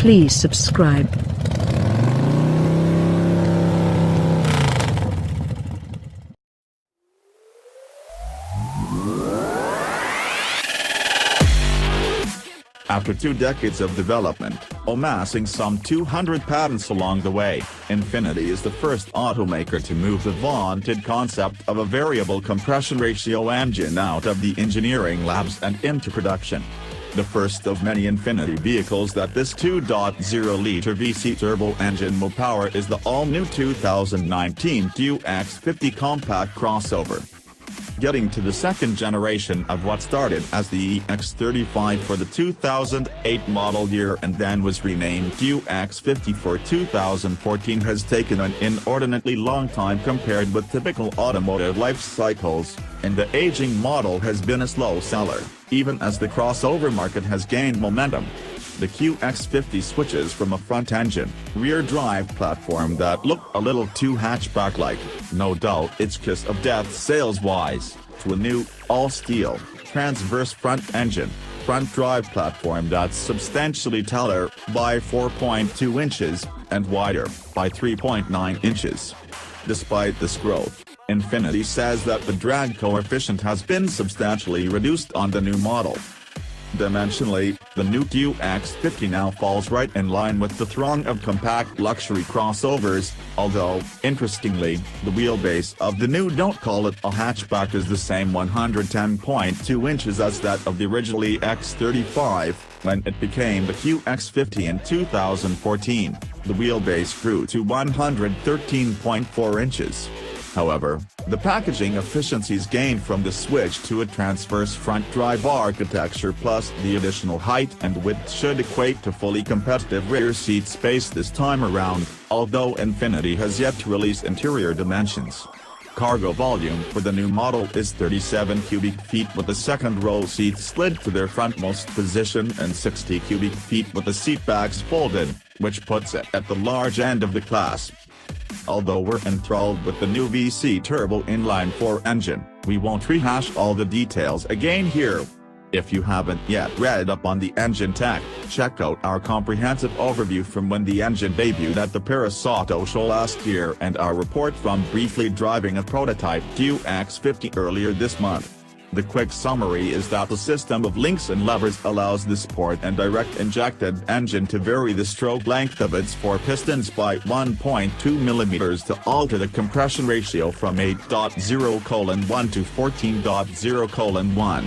Please subscribe. After 2 decades of development, amassing some 200 patents along the way, Infiniti is the first automaker to move the vaunted concept of a variable compression ratio engine out of the engineering labs and into production. The first of many Infiniti vehicles that this 2.0-liter VC turbo engine will power is the all-new 2019 Qx50 compact crossover. Getting to the second generation of what started as the EX35 for the 2008 model year and then was renamed Qx50 for 2014 has taken an inordinately long time compared with typical automotive life cycles, and the aging model has been a slow seller, even as the crossover market has gained momentum. The Qx50 switches from a front-engine, rear-drive platform that looked a little too hatchback-like, no doubt its kiss of death sales-wise, to a new, all-steel, transverse front-engine, front-drive platform that's substantially taller, by 4.2 inches, and wider, by 3.9 inches. Despite this growth, Infiniti says that the drag coefficient has been substantially reduced on the new model. Dimensionally, the new Qx50 now falls right in line with the throng of compact luxury crossovers, although, interestingly, the wheelbase of the new don't call it a hatchback is the same 110.2 inches as that of the original EX35, when it became the Qx50 in 2014, the wheelbase grew to 113.4 inches. However, the packaging efficiencies gained from the switch to a transverse front-drive architecture plus the additional height and width should equate to fully competitive rear seat space this time around, although Infiniti has yet to release interior dimensions. Cargo volume for the new model is 37 cubic feet with the second-row seats slid to their frontmost position and 60 cubic feet with the seatbacks folded, which puts it at the large end of the class. Although we're enthralled with the new VC turbo inline-4 engine, we won't rehash all the details again here. If you haven't yet read up on the engine tech, check out our comprehensive overview from when the engine debuted at the Paris Auto Show last year and our report from briefly driving a prototype Qx50 earlier this month. The quick summary is that the system of links and levers allows the sport and direct injected engine to vary the stroke length of its 4 pistons by 1.2 mm to alter the compression ratio from 8.0:1 to 14.0:1.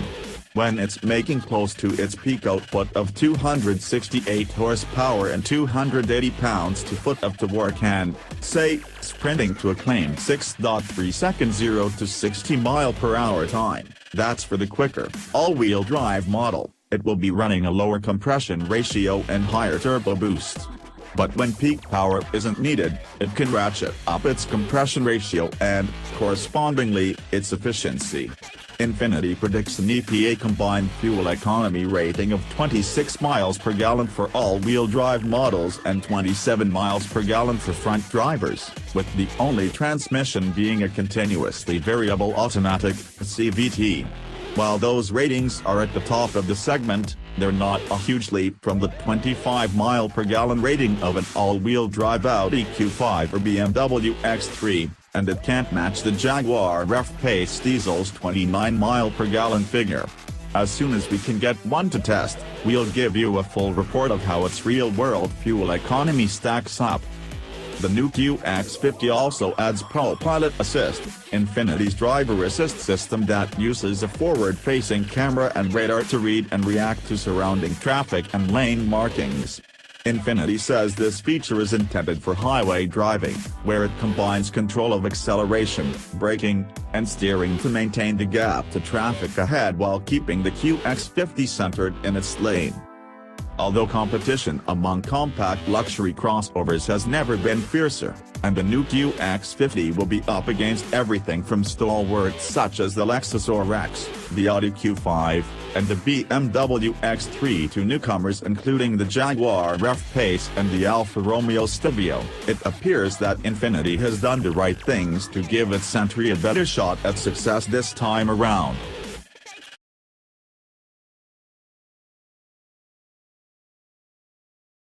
When it's making close to its peak output of 268 horsepower and 280 pounds-to-foot of torque and, say, sprinting to a claimed 6.3 second 0 to 60 mph time, that's for the quicker, all-wheel drive model. It will be running a lower compression ratio and higher turbo boost. But when peak power isn't needed, it can ratchet up its compression ratio and, correspondingly, its efficiency. Infiniti predicts an EPA combined fuel economy rating of 26 miles per gallon for all-wheel drive models and 27 miles per gallon for front drivers, with the only transmission being a continuously variable automatic CVT. While those ratings are at the top of the segment, they're not a huge leap from the 25 mile per gallon rating of an all-wheel drive Audi Q5 or BMW X3. And it can't match the Jaguar F-Pace diesel's 29 mile per gallon figure. As soon as we can get one to test, we'll give you a full report of how its real-world fuel economy stacks up. The new Qx50 also adds ProPilot Assist, Infiniti's driver assist system that uses a forward-facing camera and radar to read and react to surrounding traffic and lane markings. Infiniti says this feature is intended for highway driving, where it combines control of acceleration, braking, and steering to maintain the gap to traffic ahead while keeping the Qx50 centered in its lane. Although competition among compact luxury crossovers has never been fiercer, and the new Qx50 will be up against everything from stalwarts such as the Lexus RX, the Audi Q5, and the BMW X3 to newcomers including the Jaguar F-Pace and the Alfa Romeo Stelvio, it appears that Infiniti has done the right things to give its entry a better shot at success this time around.